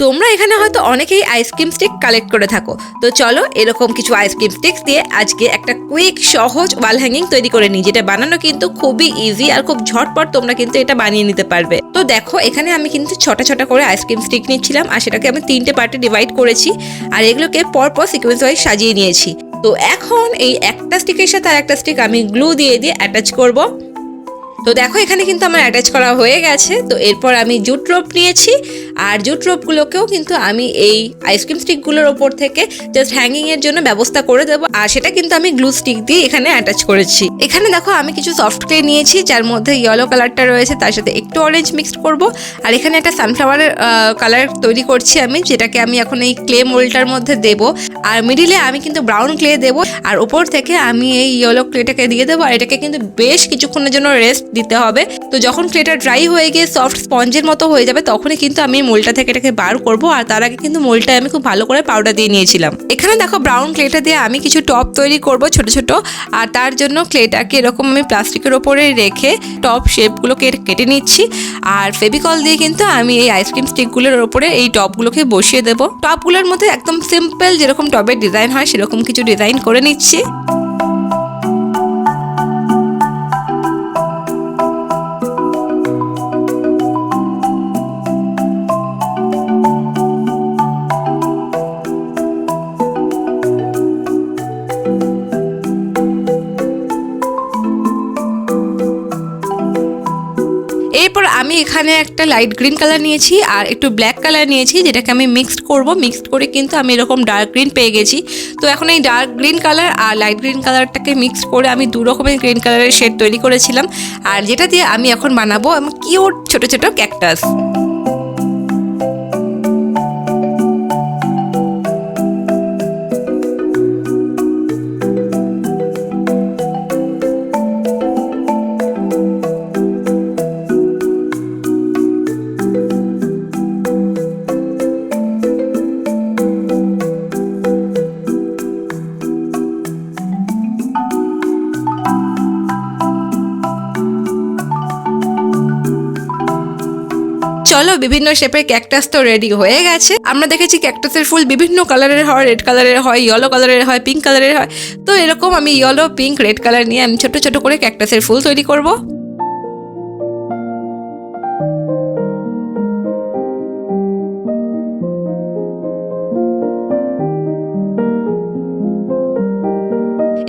তোমরা এখানে হয়তো অনেকেই আইসক্রিম স্টিক কালেক্ট করে থাকো, তো চলো এরকম কিছু আইসক্রিম স্টিক্স দিয়ে আজকে একটা কুইক সহজ ওয়াল হ্যাঙ্গিং তৈরি করে নিই, যেটা বানানো কিন্তু খুবই ইজি আর খুব ঝটপট তোমরা কিন্তু এটা বানিয়ে নিতে পারবে। তো দেখো এখানে আমি কিন্তু ছটা ছটা করে আইসক্রিম স্টিক নিচ্ছিলাম আর সেটাকে আমি 3টে পার্টে ডিভাইড করেছি আর এগুলোকে পরপর সিকোয়েন্স ওয়াইজ সাজিয়ে নিয়েছি। তো এখন এই একটা স্টিকের সাথে আর একটা স্টিক আমি গ্লু দিয়ে অ্যাটাচ করব। তো দেখো এখানে কিন্তু আমার অ্যাটাচ করা হয়ে গেছে। তো এরপর আমি জুট রোপ নিয়েছি আর জুট রোপগুলোকেও কিন্তু আমি এই আইসক্রিম স্টিকগুলোর ওপর থেকে জাস্ট হ্যাঙ্গিং এর জন্য ব্যবস্থা করে দেবো আর সেটা কিন্তু আমি গ্লু স্টিক দিয়ে এখানে অ্যাটাচ করেছি। এখানে দেখো আমি কিছু সফট ক্লে নিয়েছি যার মধ্যে ইয়েলো কালারটা রয়েছে, তার সাথে একটু অরেঞ্জ মিক্সড করব আর এখানে একটা সানফ্লাওয়ারের কালার তৈরি করছি আমি, যেটাকে আমি এখন এই ক্লে মোল্ডটার মধ্যে দেব আর মিডিলে আমি কিন্তু ব্রাউন ক্লে দেবো আর উপর থেকে আমি এই ইয়েলো ক্লেটাকে দিয়ে দেবো আর এটাকে কিন্তু বেশ কিছুক্ষণের জন্য রেস্ট দিতে হবে। তো যখন ক্লেটা ড্রাই হয়ে গিয়ে সফট স্পঞ্জের মতো হয়ে যাবে তখনই কিন্তু আমি মোলটা থেকে এটাকে বার করব আর তার আগে কিন্তু মোলটা আমি খুব ভালো করে পাউডার দিয়ে নিয়েছিলাম। এখানে দেখো ব্রাউন ক্লেটা দিয়ে আমি কিছু টপ তৈরি করব ছোট ছোট, আর তার জন্য ক্লেটাকে এরকম আমি প্লাস্টিকের ওপরে রেখে টপ শেপগুলোকে কেটে নিচ্ছি আর ফেভিকল দিয়ে কিন্তু আমি এই আইসক্রিম স্টিকগুলোর ওপরে এই টপগুলোকে বসিয়ে দেবো। টপগুলোর মধ্যে একদম সিম্পল যেরকম টবের ডিজাইন হয় সেরকম কিছু ডিজাইন করে নিচ্ছি। এরপর আমি এখানে একটা লাইট গ্রিন কালার নিয়েছি আর একটু ব্ল্যাক কালার নিয়েছি, যেটাকে আমি মিক্সড করব। মিক্সড করে কিন্তু আমি এরকম ডার্ক গ্রিন পেয়ে গেছি। তো এখন এই ডার্ক গ্রিন কালার আর লাইট গ্রিন কালারটাকে মিক্সড করে আমি দু রকমের গ্রিন কালারের শেড তৈরি করেছিলাম আর যেটা দিয়ে আমি এখন বানাবো আমি কিউট ছোট ছোট ক্যাকটাস। চলো বিভিন্ন শেপের ক্যাকটাস তো রেডি হয়ে গেছে। আমরা দেখেছি ক্যাকটাসের ফুল বিভিন্ন কালারের হয়, রেড কালারের হয়, ইয়েলো কালারের হয়, পিঙ্ক কালারের হয়। তো এরকম আমি ইয়েলো, পিঙ্ক, রেড কালার নিয়ে আমি ছোট ছোট করে ক্যাকটাসের ফুল তৈরি করব।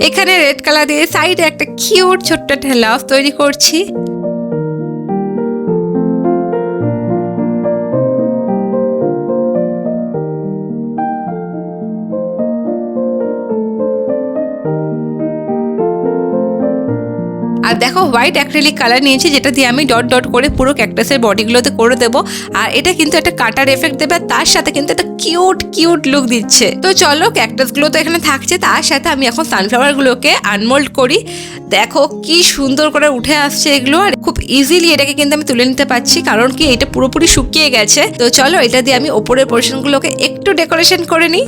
এখানে রেড কালার দিয়ে সাইডে একটা কিউট ছোট্ট লাভ তৈরি করছি। আর দেখো হোয়াইট অ্যাক্রিলিক কালার নিয়েছি, যেটা দিয়ে আমি ডট ডট করে পুরো ক্যাকটাসের বডিগুলোতে করে দেবো আর এটা কিন্তু একটা কাটার এফেক্ট দেবে, তার সাথে কিন্তু একটা কিউট কিউট লুক দিচ্ছে। তো চলো ক্যাকটাসগুলো তো এখানে থাকছে, তার সাথে আমি এখন সানফ্লাওয়ারগুলোকে আনমোল্ড করি। দেখো কি সুন্দর করে উঠে আসছে এগুলো আর খুব ইজিলি এটাকে কিন্তু আমি তুলে নিতে পারছি, কারণ কি এটা পুরোপুরি শুকিয়ে গেছে। তো চলো এটা দিয়ে আমি ওপরের পোর্শনগুলোকে একটু ডেকোরেশন করে নিই।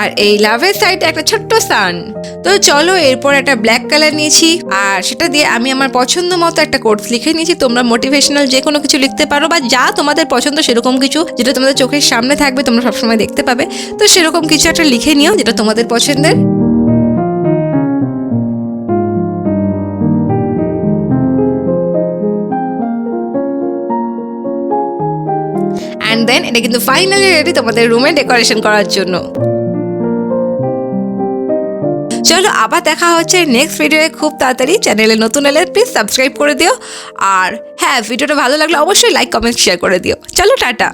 আর এই লাভের সাইডে একটা ছোট্ট সান। তো চলো এরপর একটা ব্ল্যাক কালার নিয়েছি আর সেটা দিয়ে আমি আমার পছন্দ মতো একটা কোটস লিখে নিয়েছি। তোমরা মোটিভেশনাল যে কোনো কিছু লিখতে পারো বা যা তোমাদের পছন্দ সেরকম কিছু, যেটা তোমাদের চোখের সামনে থাকবে, তোমরা সবসময় দেখতে পাবে। তো সেরকম কিছু একটা লিখে নিও যেটা তোমাদের পছন্দের। অ্যান্ড দেন এটা কিন্তু ফাইনালি রেডি তোমাদের রুমে ডেকোরেশন করার জন্য। চলো আবার দেখা হচ্ছে নেক্সট ভিডিওয়ে খুব তাড়াতাড়ি। চ্যানেলে নতুন এলে প্লিজ সাবস্ক্রাইব করে দিও আর হ্যাঁ, ভিডিওটা ভালো লাগলে অবশ্যই লাইক, কমেন্ট, শেয়ার করে দিও। চলো টাটা।